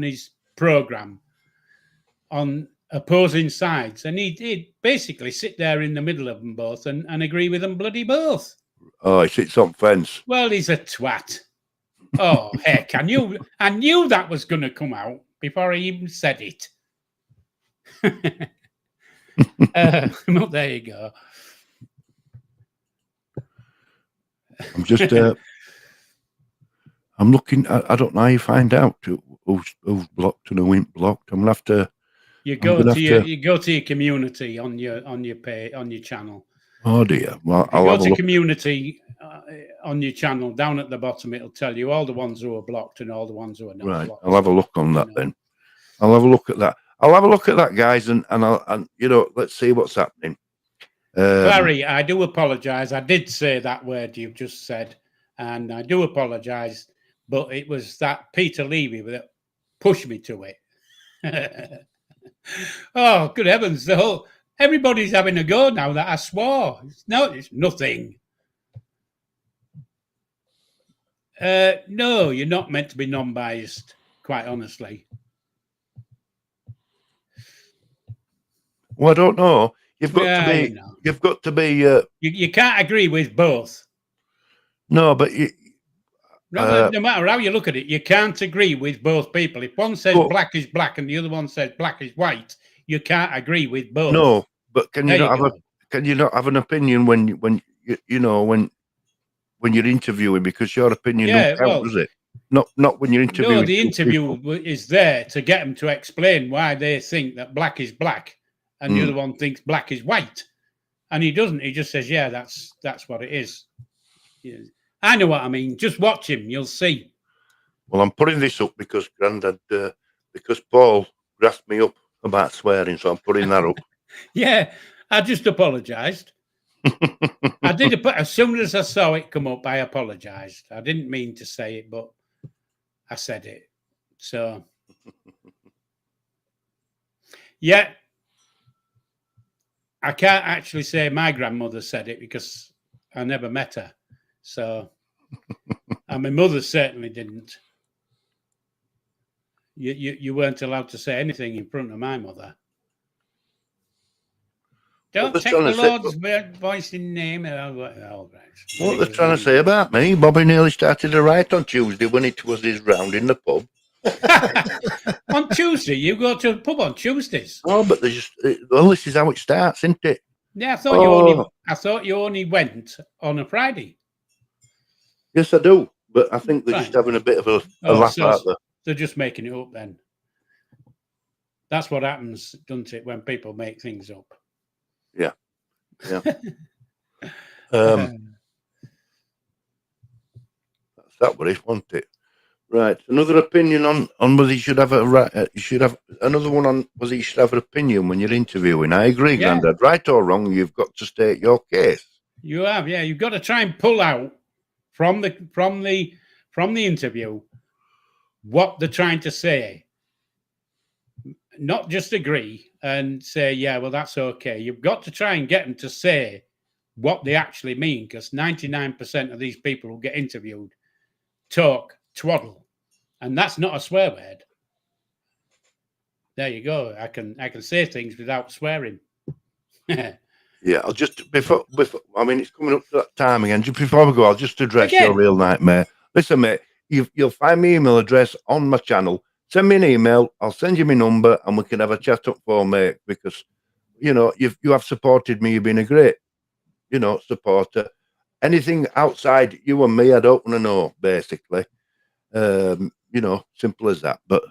his program on opposing sides, and he'd basically sit there in the middle of them both and agree with them bloody both. Oh, he sits on fence. Well, he's a twat. Oh heck! I knew that was going to come out before I even said it. Well, there you go. I'm just. I'm looking. I don't know how you find out who's blocked and who ain't blocked. I'm gonna have to. You go to your community on your page, on your channel. Oh dear. Well, I'll go to community on your channel. Down at the bottom, it'll tell you all the ones who are blocked and all the ones who are not. Right. Blocked. I'll have a look on that then. I'll have a look at that. I'll have a look at that, guys, and let's see what's happening. Barry, I do apologise. I did say that word you've just said, and I do apologise. But it was that Peter Levy that pushed me to it. Oh, good heavens! Everybody's having a go now that I swore. It's nothing. No, you're not meant to be non-biased. Quite honestly. Well, I don't know. You've got to be. You've got to be. You can't agree with both. No, but no matter how you look at it, you can't agree with both people. If one says black is black and the other one says black is white, you can't agree with both. No, but can you not have an opinion when you're interviewing, because your opinion don't count, does it? Not when you're interviewing. No, the interview is there to get them to explain why they think that black is black and the other one thinks black is white, and he doesn't. He just says, "Yeah, that's what it is." Yeah. I know what I mean. Just watch him. You'll see. Well, I'm putting this up because Grandad, because Paul grasped me up about swearing, so I'm putting that up. Yeah. I just apologised. I did. As soon as I saw it come up, I apologised. I didn't mean to say it, but I said it. So, yeah, I can't actually say my grandmother said it because I never met her. So, and my mother certainly didn't. You weren't allowed to say anything in front of my mother. Don't take the Lord's voice in name. What they're trying to say about me, Bobby nearly started a riot on Tuesday when it was his round in the pub. On Tuesday? You go to a pub on Tuesdays? Oh, but this is how it starts, isn't it? Yeah, I thought you only went on a Friday. Yes, I do. But I think they're just having a bit of a laugh out there. They're just making it up then. That's what happens, doesn't it, when people make things up? Yeah. Yeah. That's that what it, wasn't it? Right. Another opinion on whether you should have you should have another one on whether you should have an opinion when you're interviewing. I agree, Grandad. Right or wrong, you've got to state your case. You have, yeah. You've got to try and pull out from the interview what they're trying to say. Not just agree and say, yeah, well, that's okay. You've got to try and get them to say what they actually mean, because 99% of these people who get interviewed talk twaddle, and that's not a swear word. There you go. I can say things without swearing. Yeah, I'll just before I mean, it's coming up to that time again. Just before we go, I'll just address your real nightmare. Listen, mate, you'll find my email address on my channel. Send me an email. I'll send you my number, and we can have a chat up for mate. Because you have supported me. You've been a great, supporter. Anything outside you and me, I don't want to know. Basically, simple as that. But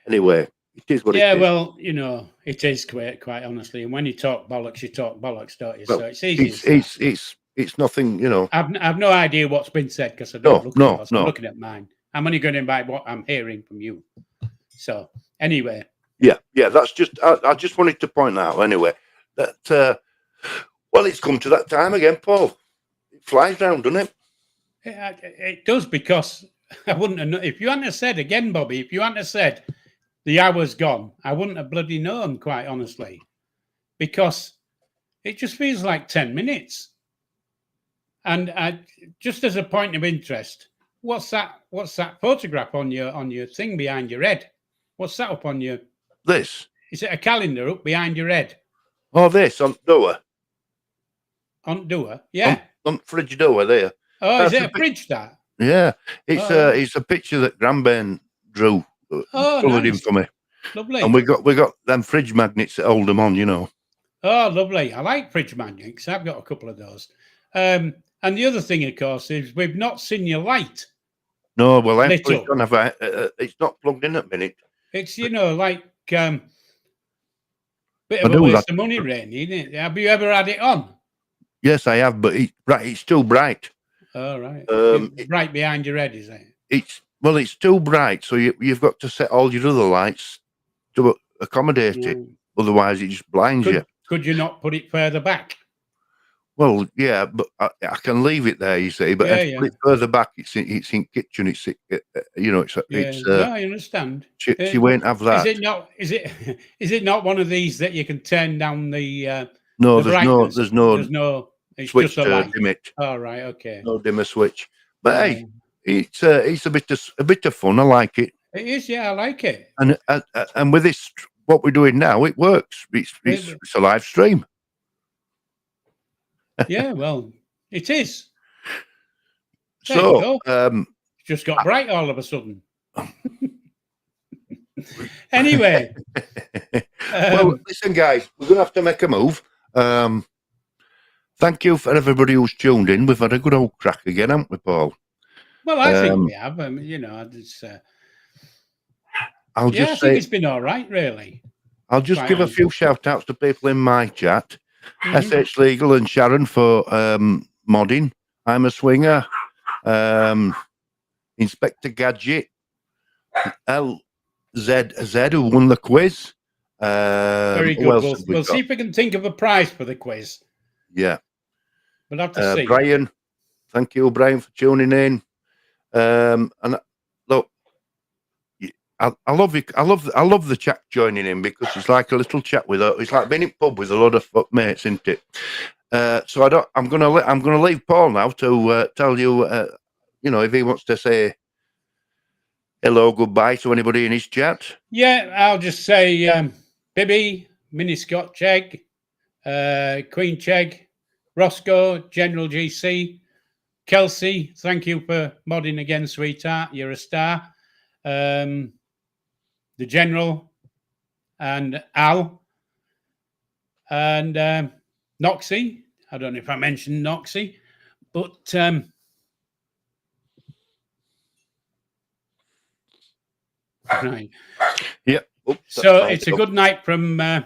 anyway, it is what it is. Yeah, well, it is quite honestly. And when you talk bollocks, don't you? Well, so it's easy. It's nothing, I've no idea what's been said because I don't look at yours. I'm looking at mine. I'm only going by what I'm hearing from you. So anyway, yeah, that's just. I just wanted to point out anyway that it's come to that time again, Paul. It flies round, doesn't it? It does, because I wouldn't have. If you hadn't have said again, Bobby, if you hadn't have said the hour's gone, I wouldn't have bloody known, quite honestly, because it just feels like 10 minutes. And just as a point of interest, what's that photograph on your thing behind your head? What's that up on your? This. Is it a calendar up behind your head? Oh, this on door. On door, yeah. On fridge door there. Oh, is it a fridge that? Yeah, it's a picture that Grandben drew. Coloured in for me. Lovely. And we got them fridge magnets that hold them on, Oh, lovely. I like fridge magnets. I've got a couple of those. And the other thing, of course, is we've not seen your light. No, well, it's not plugged in at the minute. It's, like bit of a waste of money, really, isn't it? Have you ever had it on? Yes, I have, but it's too bright. Oh, right. It's bright behind your head, is it? It's too bright, so you've got to set all your other lights to accommodate it. Otherwise, it just blinds you. Could you not put it further back? Well, yeah, but I can leave it there, you see. But if I put it further back, it's in kitchen. It's no, I understand. She won't have that. Is it not one of these that you can turn down the? No, the there's no. It's switch just a light. Dim it. Oh, right, okay. No dimmer switch. But hey, it's a bit of fun. I like it. It is, yeah, I like it. And with this, what we're doing now, it works. It's a live stream. Yeah, well, it is. So, it's just got bright all of a sudden. Anyway. Well, listen, guys, we're going to have to make a move. Thank you for everybody who's tuned in. We've had a good old crack again, haven't we, Paul? Well, I think we have. I think it's been all right, really. I'll just give a few shout-outs to people in my chat. SH Legal and Sharon for modding. I'm a Swinger. Inspector Gadget. LZZ, who won the quiz. Very Who good. else We'll, have we we'll got? see if we can think of a prize for the quiz. Yeah. We'll have to see. Brian, thank you, Brian, for tuning in. And look, I love you. I love the chat joining in, because it's like a little chat with it's like being in pub with a lot of mates, isn't it? So I'm gonna leave Paul now to tell you, if he wants to say hello, goodbye to anybody in his chat. Yeah, I'll just say Bibby, Mini Scott Chegg, Queen Chegg, Roscoe, General GC, Kelsey, thank you for modding again, sweetheart. You're a star. The General and Al and Noxie. I don't know if I mentioned Noxie, but right. Yeah. Oops, So it's a good night from night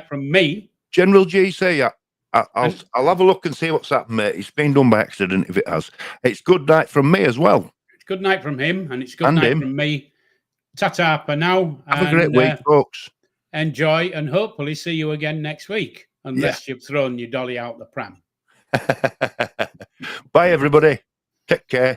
from me. General GC. I'll have a look and see what's happened, mate. It's been done by accident if it has. It's good night from me as well. It's good night from him, and it's good night from me. Ta-ta for now. Have a great week, folks. Enjoy, and hopefully see you again next week, unless you've thrown your dolly out the pram. Bye, everybody. Take care.